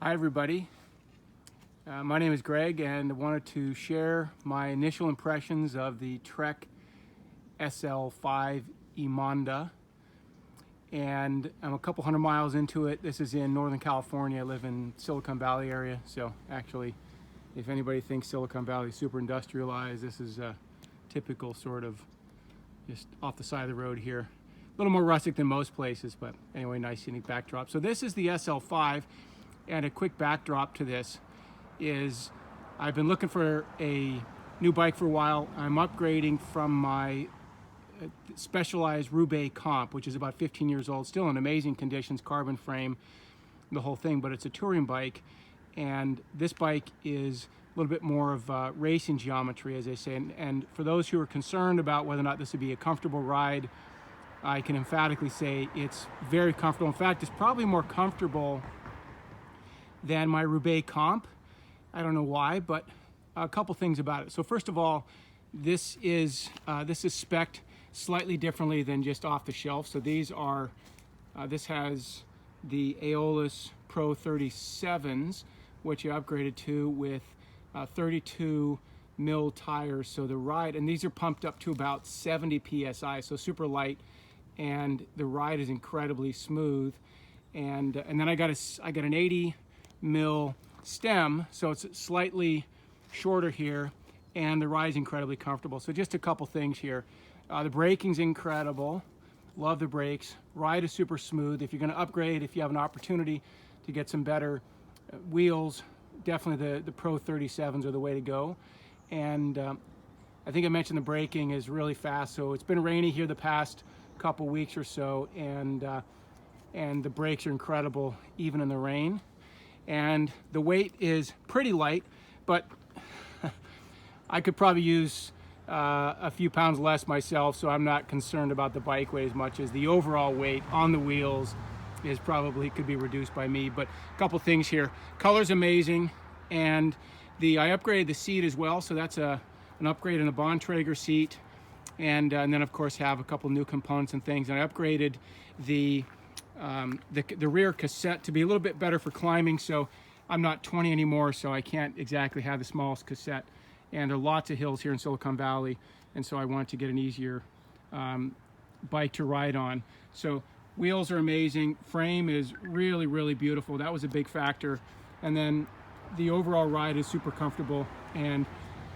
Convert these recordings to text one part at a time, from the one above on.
Hi everybody, my name is Greg and I wanted to share my initial impressions of the Trek SL5 Emonda, and I'm a couple hundred miles into it. This is in Northern California. I live in Silicon Valley area, so actually if anybody thinks Silicon Valley is super industrialized, this is a typical sort of just off the side of the road here. A little more rustic than most places, but anyway, nice unique backdrop. So this is the SL5. And a quick backdrop to this is I've been looking for a new bike for a while. I'm upgrading from my Specialized Roubaix Comp, which is about 15 years old, still in amazing conditions, carbon frame, the whole thing, but it's a touring bike. And this bike is a little bit more of racing geometry, as they say. And for those who are concerned about whether or not this would be a comfortable ride, I can emphatically say it's very comfortable. In fact, it's probably more comfortable than my Roubaix Comp. I don't know why, but a couple things about it. So first of all, this is spec'd slightly differently than just off the shelf. So these are, this has the Aeolus Pro 37s, which I upgraded to with 32 mil tires. So the ride, and these are pumped up to about 70 PSI, so super light, and the ride is incredibly smooth. And then I got an 80 mil stem, so it's slightly shorter here, and the ride's incredibly comfortable. So just a couple things here. The braking's incredible, love the brakes. Ride is super smooth. If you're going to upgrade, if you have an opportunity to get some better wheels, definitely the Pro 37s are the way to go. And I think I mentioned the braking is really fast. So it's been rainy here the past couple weeks or so, and the brakes are incredible even in the rain. And the weight is pretty light, but I could probably use a few pounds less myself, so I'm not concerned about the bike weight as much as the overall weight on the wheels is probably could be reduced by me. But a couple things here. Color's amazing, and I upgraded the seat as well, so that's an upgrade in the Bontrager seat, and then of course have a couple new components and things. And I upgraded the rear cassette to be a little bit better for climbing. So I'm not 20 anymore, so I can't exactly have the smallest cassette, and there are lots of hills here in Silicon Valley, and so I want to get an easier bike to ride on. So wheels are amazing, frame is really, really beautiful. That was a big factor. And then the overall ride is super comfortable. And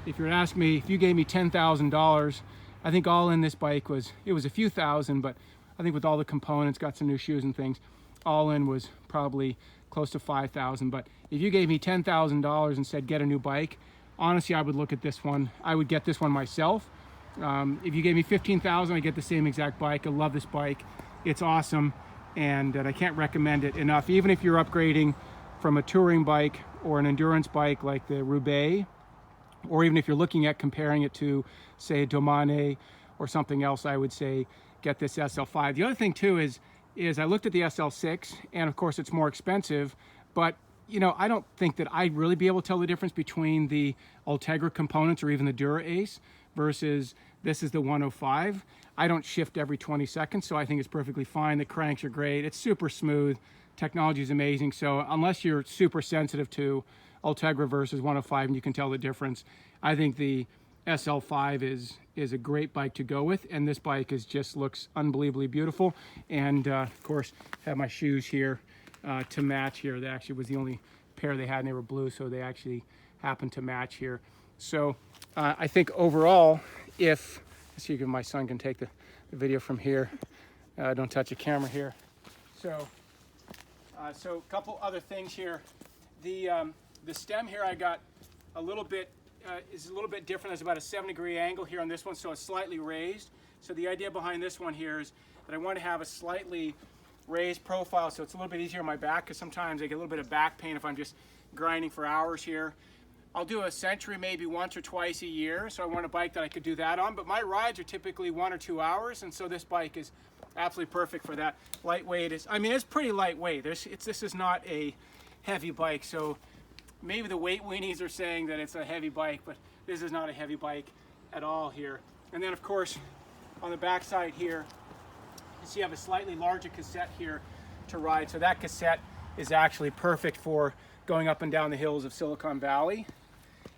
if you're asking me, if you gave me $10,000, I think all in this bike was a few thousand, but I think with all the components, got some new shoes and things, all in was probably close to 5,000. But if you gave me $10,000 and said get a new bike, honestly, I would look at this one. I would get this one myself. If you gave me $15,000, I'd get the same exact bike. I love this bike. It's awesome, and I can't recommend it enough. Even if you're upgrading from a touring bike or an endurance bike like the Roubaix, or even if you're looking at comparing it to, say, a Domane or something else, I would say get this SL5. The other thing too is I looked at the SL6, and of course it's more expensive, but you know, I don't think that I'd really be able to tell the difference between the Ultegra components or even the Dura Ace versus this is the 105. I don't shift every 20 seconds, so I think it's perfectly fine. The cranks are great. It's super smooth. Technology is amazing. So unless you're super sensitive to Ultegra versus 105 and you can tell the difference, I think the SL5 is a great bike to go with, and this bike just looks unbelievably beautiful. And of course, have my shoes here to match here. That actually was the only pair they had, and they were blue, so they actually happened to match here. So I think overall, let's see if my son can take the video from here. Don't touch the camera here. So a couple other things here. The stem here I got a little bit is a little bit different. There's about a 7-degree angle here on this one, so it's slightly raised. So the idea behind this one here is that I want to have a slightly raised profile, so it's a little bit easier on my back, because sometimes I get a little bit of back pain if I'm just grinding for hours here. I'll do a century maybe once or twice a year, so I want a bike that I could do that on, but my rides are typically 1 or 2 hours, and so this bike is absolutely perfect for that. Lightweight it's pretty lightweight. This is not a heavy bike, so maybe the weight weenies are saying that it's a heavy bike, but this is not a heavy bike at all here. And then of course on the back side here, you see I have a slightly larger cassette here to ride. So that cassette is actually perfect for going up and down the hills of Silicon Valley,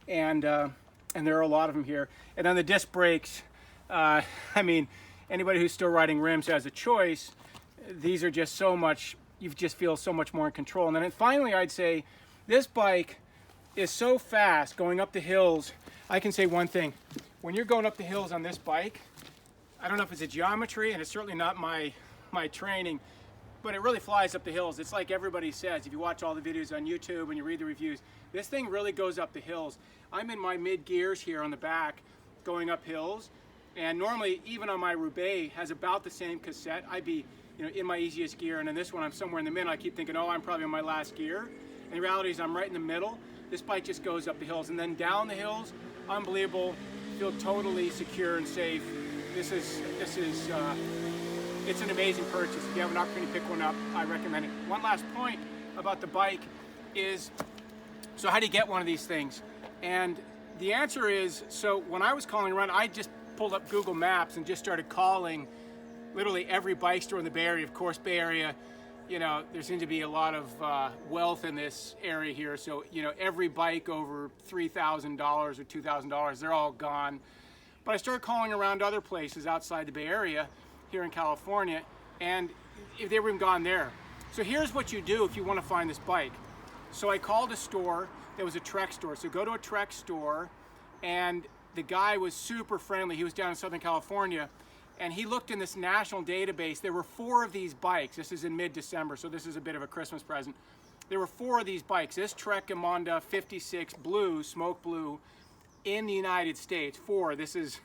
and there are a lot of them here. And on the disc brakes, I mean, anybody who's still riding rims has a choice. These are just so much, you just feel so much more in control. And then finally, I'd say this bike is so fast going up the hills. I can say one thing: when you're going up the hills on this bike, I don't know if it's a geometry, and it's certainly not my training, but it really flies up the hills. It's like everybody says, if you watch all the videos on YouTube and you read the reviews, this thing really goes up the hills. I'm in my mid gears here on the back going up hills, and normally even on my Roubaix has about the same cassette. I'd be, you know, in my easiest gear, and in this one I'm somewhere in the middle. I keep thinking, oh, I'm probably in my last gear. And the reality is I'm right in the middle. This bike just goes up the hills, and then down the hills, unbelievable. Feel totally secure and safe. This is it's an amazing purchase. If you have an opportunity to pick one up, I recommend it. One last point about the bike is, so how do you get one of these things? And the answer is, so when I was calling around, I just pulled up Google Maps and just started calling literally every bike store in the Bay Area. Of course, Bay Area, you know, there seems to be a lot of wealth in this area here. So, you know, every bike over $3,000 or $2,000, they're all gone. But I started calling around other places outside the Bay Area here in California, and they were even gone there. So here's what you do if you want to find this bike. So I called a store that was a Trek store. So go to a Trek store, and the guy was super friendly. He was down in Southern California, and he looked in this national database. There were 4 of these bikes. This is in mid-December, so this is a bit of a Christmas present. There were 4 of these bikes. This Trek Emonda 56 blue, smoke blue, in the United States. 4. This is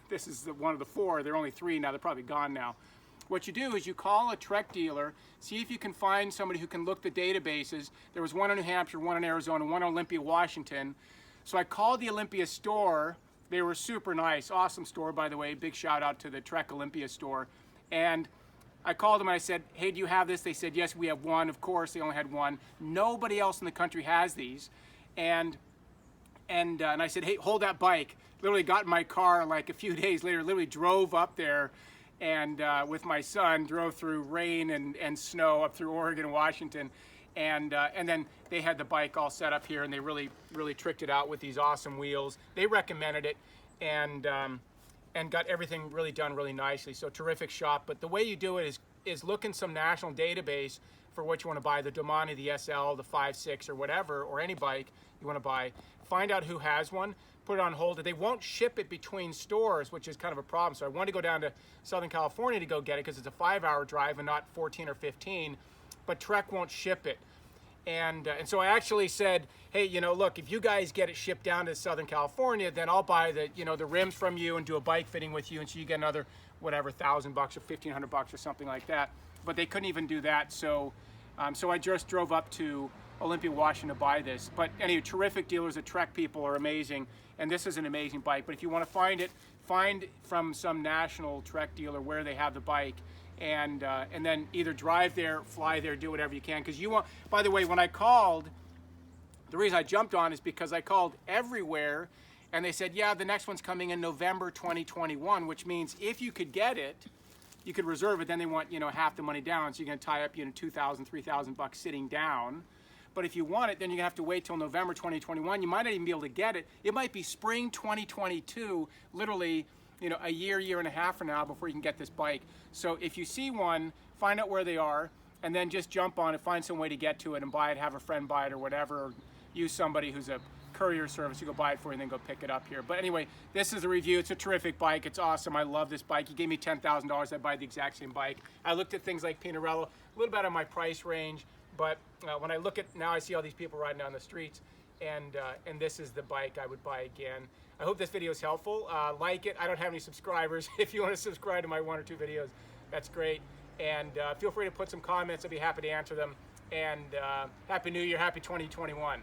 one of the 4. There are only 3 now. They're probably gone now. What you do is you call a Trek dealer, see if you can find somebody who can look the databases. There was one in New Hampshire, one in Arizona, one in Olympia, Washington. So I called the Olympia store. They were super nice, awesome store, by the way. Big shout out to the Trek Olympia store. And I called them and I said, hey, do you have this? They said, yes, we have one. Of course, they only had one. Nobody else in the country has these. And I said, hey, hold that bike. Literally got in my car like a few days later, literally drove up there, and with my son, drove through rain and snow up through Oregon and Washington. And then they had the bike all set up here, and they really tricked it out with these awesome wheels. They recommended it, and got everything really done really nicely. So terrific shop. But the way you do it is look in some national database for what you want to buy, the Domani, the SL, the 5.6, or whatever, or any bike you want to buy. Find out who has one, put it on hold. They won't ship it between stores, which is kind of a problem. So I wanted to go down to Southern California to go get it because it's a 5-hour drive and not 14 or 15, but Trek won't ship it. And so I actually said, hey, you know, look, if you guys get it shipped down to Southern California, then I'll buy the rims from you and do a bike fitting with you, and so you get another whatever $1,000 or $1,500 or something like that. But they couldn't even do that, so I just drove up to Olympia, Washington to buy this. But anyway, terrific dealers. The Trek people are amazing, and this is an amazing bike. But if you want to find it, find from some national Trek dealer where they have the bike, and then either drive there, fly there, do whatever you can. Because you want. By the way, when I called, the reason I jumped on is because I called everywhere, and they said, yeah, the next one's coming in November 2021, which means if you could get it, you could reserve it. Then they want half the money down, so you're going to tie up $2,000, $3,000 sitting down. But if you want it, then you're going to have to wait till November 2021. You might not even be able to get it. It might be spring 2022, literally, a year and a half from now before you can get this bike. So if you see one, find out where they are, and then just jump on it, find some way to get to it and buy it, have a friend buy it or whatever, or use somebody who's a courier service to go buy it for you and then go pick it up here. But anyway, this is the review. It's a terrific bike. It's awesome. I love this bike. You gave me $10,000. I'd buy the exact same bike. I looked at things like Pinarello, a little bit out of my price range. But when I look at now, I see all these people riding down the streets, and this is the bike I would buy again. I hope this video is helpful. Like it. I don't have any subscribers. If you want to subscribe to my 1 or 2 videos, that's great. And feel free to put some comments. I'd be happy to answer them. And Happy New Year. Happy 2021.